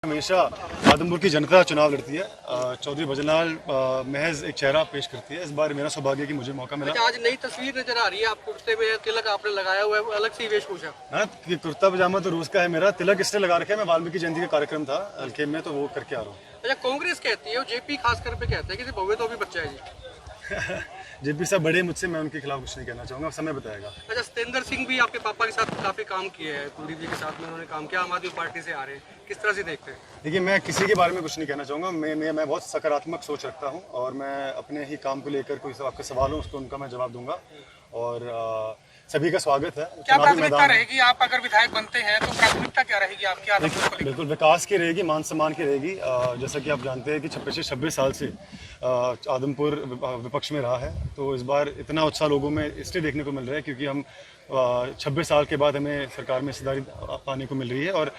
हमेशा आदमपुर की जनता चुनाव लड़ती है। चौधरी भजनलाल महज एक चेहरा पेश करती है। इस बार मेरा सौभाग्य कि मुझे मौका मिला। आज नई तस्वीर नजर आ रही है, आप कुर्ते में तिलक आपने लगाया हुआ है, अलग सी वेशभूषा। हाँ, कुर्ता पजामा तो रोज का है मेरा। तिलक इसलिए लगा रखे है, मैं वाल्मीकि जयंती का कार्यक्रम था हल्के में, तो वो करके आ रहा हूँ। अच्छा, कांग्रेस कहती है, जेपी खासकर पे कहते हैं कि भव्य तो अभी बच्चा है जी। जेपी साहब बड़े मुझसे, मैं उनके खिलाफ कुछ नहीं कहना चाहूँगा, समय बताएगा। अच्छा, सतेंद्र सिंह भी आपके पापा के साथ काफी काम किए हैं, कुलदीप जी के साथ में उन्होंने काम किया, आम आदमी पार्टी से आ रहे हैं, किस तरह से देखते हैं? देखिए, मैं किसी के बारे में कुछ नहीं कहना चाहूँगा। मैं बहुत सकारात्मक सोच रखता हूँ और मैं अपने ही काम को लेकर कोई आपके सवाल हो उसको उनका मैं जवाब दूंगा और सभी का स्वागत है। क्या प्राथमिकता रहेगी, आप अगर विधायक बनते हैं तो प्राथमिकता क्या रहेगी आपकी आदमपुर को लेकर? बिल्कुल विकास की रहेगी, मान सम्मान की रहेगी। जैसा कि आप जानते हैं कि पिछले 26 साल से आदमपुर विपक्ष में रहा है, तो इस बार इतना उत्साह लोगों में इसलिए देखने को मिल रहा है क्योंकि हम 26 साल के बाद हमें सरकार में हिस्सेदारी पाने को मिल रही है। और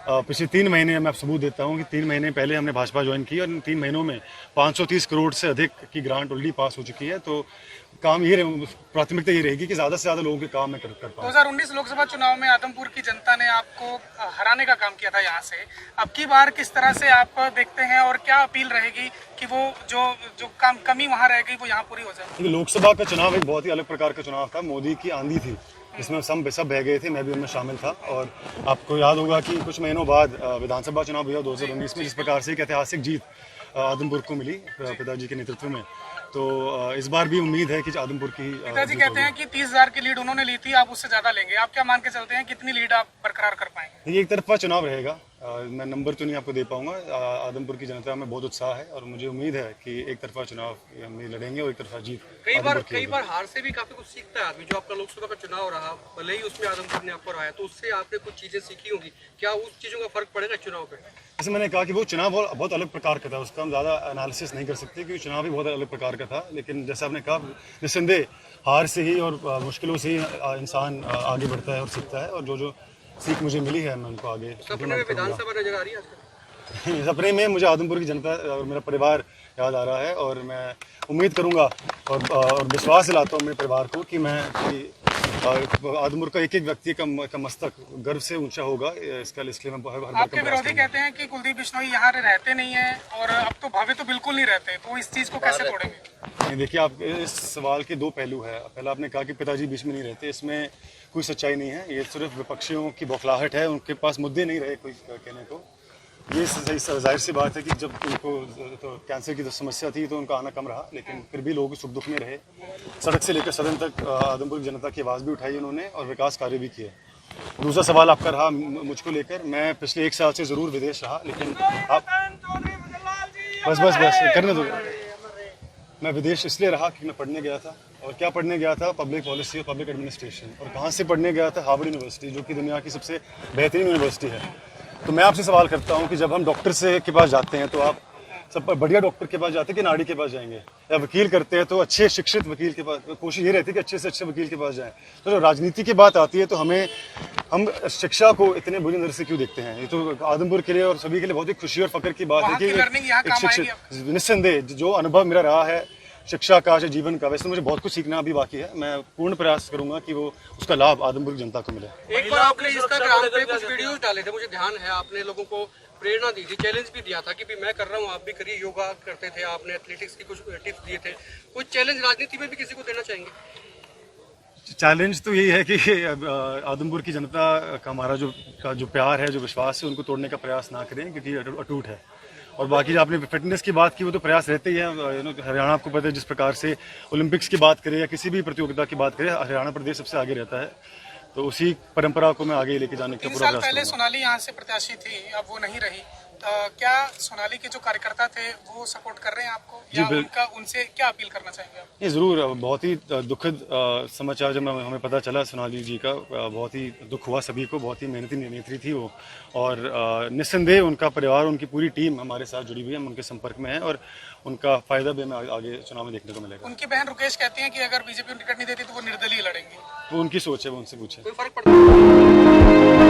पिछले 3 महीने मैं सबूत देता हूँ कि 3 महीने पहले हमने भाजपा ज्वाइन की और इन 3 महीनों में 530 करोड़ से अधिक की ग्रांट ऑलरेडी पास हो चुकी है। तो काम ये प्राथमिकता ये रहेगी कि ज़्यादा से ज़्यादा लोगों के काम में कर पाऊँ। 2019 लोकसभा चुनाव में आदमपुर की जनता ने आपको हराने का काम किया था यहाँ से। अब की बार किस तरह से आप देखते हैं और क्या अपील रहेगी कि वो जो कमी वहाँ रह गई वो यहाँ पूरी हो जाए? लोकसभा का चुनाव एक बहुत ही अलग प्रकार का चुनाव था। मोदी की आंधी थी, इसमें सब बह गए थे, मैं भी उनमें शामिल था। और आपको याद होगा कि कुछ महीनों बाद विधानसभा चुनाव हुआ 2019 में, जिस प्रकार से एक ऐतिहासिक जीत आदमपुर को मिली पिताजी के नेतृत्व में। तो इस बार भी उम्मीद है कि आदमपुर की पिताजी कहते हैं कि 30,000 की लीड उन्होंने ली थी, आप उससे ज्यादा लेंगे। आप क्या मान के चलते हैं, कितनी लीड आप बरकरार कर पाएंगे? ये एक तरफा चुनाव रहेगा, मैं नंबर तो नहीं आपको दे पाऊंगा। आदमपुर की जनता में बहुत उत्साह है और मुझे उम्मीद है कि एक तरफा चुनाव हम लड़ेंगे और एक तरफा जीत। कई बार हार से भी काफी कुछ सीखता है आदमी। जो आपका लोकसभा का चुनाव रहा, भले ही उसमें आदमपुर ने आपको हराया, तो उससे आपने कुछ चीजें सीखी होंगी। क्या उस चीजों का फर्क पड़ेगा चुनाव पे? जैसे मैंने कहा कि वो चुनाव बहुत अलग प्रकार का था, उसका हम ज़्यादा एनालिसिस नहीं कर सकते क्योंकि चुनाव भी बहुत अलग प्रकार का था। लेकिन जैसे आपने कहा, निस्संदेह हार से ही और मुश्किलों से ही इंसान आगे बढ़ता है और सीखता है। और जो सीख मुझे मिली है मैं उनको आगे। सपने में विधानसभा नजर आ रही है आजकल? सपने में मुझे आदमपुर की जनता और मेरा परिवार याद आ रहा है और मैं उम्मीद करूंगा और विश्वास दिलाता हूँ मेरे परिवार को कि आदमपुर का एक व्यक्ति का मस्तक गर्व से ऊंचा होगा। इसलिए मैं हर बार आपके विरोधी कहते हैं कि कुलदीप बिश्नोई यहाँ रहते नहीं है और अब तो भावे तो बिल्कुल नहीं रहते, तो इस चीज को कैसे तोड़ेंगे? नहीं, देखिए, आप इस सवाल के 2 पहलू है। पहला आपने कहा कि पिताजी बीच में नहीं रहते, इसमें कोई सच्चाई नहीं है। ये सिर्फ विपक्षियों की बौखलाहट है, उनके पास मुद्दे नहीं रहे कोई कहने को। ये जाहिर सी बात है कि जब उनको तो कैंसर की समस्या थी तो उनका आना कम रहा, लेकिन फिर भी लोग सुख दुख में रहे। सड़क से लेकर सदन तक आदमपुर की जनता की आवाज़ भी उठाई उन्होंने और विकास कार्य भी किए। दूसरा सवाल आपका रहा मुझको लेकर। मैं पिछले 1 साल से ज़रूर विदेश रहा, लेकिन आप बस करने दो। मैं विदेश इसलिए रहा कि मैं पढ़ने गया था। और क्या पढ़ने गया था? पब्लिक पॉलिसी और पब्लिक एडमिनिस्ट्रेशन। और कहाँ से पढ़ने गया था? हार्वर्ड यूनिवर्सिटी, जो कि दुनिया की सबसे बेहतरीन यूनिवर्सिटी है। तो मैं आपसे सवाल करता हूं कि जब हम डॉक्टर के पास जाते हैं तो आप सब बढ़िया डॉक्टर के पास जाते हैं कि नाड़ी के पास जाएंगे? या वकील करते हैं तो अच्छे शिक्षित वकील के पास, कोशिश ये रहती है कि अच्छे से अच्छे वकील के पास जाएं। तो जब राजनीति की बात आती है तो हम शिक्षा को इतने बुरी नजर से क्यों देखते हैं? ये तो आदमपुर के लिए और सभी के लिए बहुत ही खुशी और फख्र की बात है कि एक शिक्षित, निस्संदेह जो अनुभव मेरा रहा है शिक्षा का, जीवन का, वैसे मुझे बहुत कुछ सीखना अभी बाकी है। मैं पूर्ण प्रयास करूंगा कि वो उसका लाभ आदमपुर की जनता को मिले। एक बार आपने इंस्टाग्राम पे कुछ वीडियोस डाले थे, मुझे ध्यान है, आपने लोगों को प्रेरणा दी थी, चैलेंज भी दिया था कि भी मैं कर रहा हूँ, आप भी करिए। योगा करते थे आपने, एथलेटिक्स की कुछ टिप्स दिए थे। कोई चैलेंज राजनीति में भी किसी को देना चाहेंगे? चैलेंज तो यही है कि आदमपुर की जनता का हमारा जो प्यार है, जो विश्वास है, उनको तोड़ने का प्रयास ना करें क्योंकि अटूट है। और बाकी आपने फिटनेस की बात की, वो तो प्रयास रहते ही है। हरियाणा आपको पता है, जिस प्रकार से ओलंपिक्स की बात करें या किसी भी प्रतियोगिता की बात करें, हरियाणा प्रदेश सबसे आगे रहता है। तो उसी परंपरा को मैं आगे लेके जाने का पूरा प्रयास पहले सोनाली यहाँ से प्रत्याशी थी, अब वो नहीं रही। क्या सोनाली के जो कार्यकर्ता थे वो सपोर्ट कर रहे हैं आपको, या उनसे क्या अपील करना चाहेंगे आप? ये ज़रूर बहुत ही दुखद समाचार जब हमें पता चला सोनाली जी का, बहुत ही दुख हुआ सभी को। बहुत ही मेहनती नेत्री थी वो और निस्संदेह उनका परिवार, उनकी पूरी टीम हमारे साथ जुड़ी हुई है, हम उनके संपर्क में हैं और उनका फायदा भी हमें आगे चुनाव में देखने को मिलेगा। उनकी बहन रुकेश कहती हैं कि अगर बीजेपी टिकट नहीं देती तो वो निर्दलीय लड़ेंगे। वो उनकी सोच है, वो उनसे पूछे। कोई फर्क पड़ता है?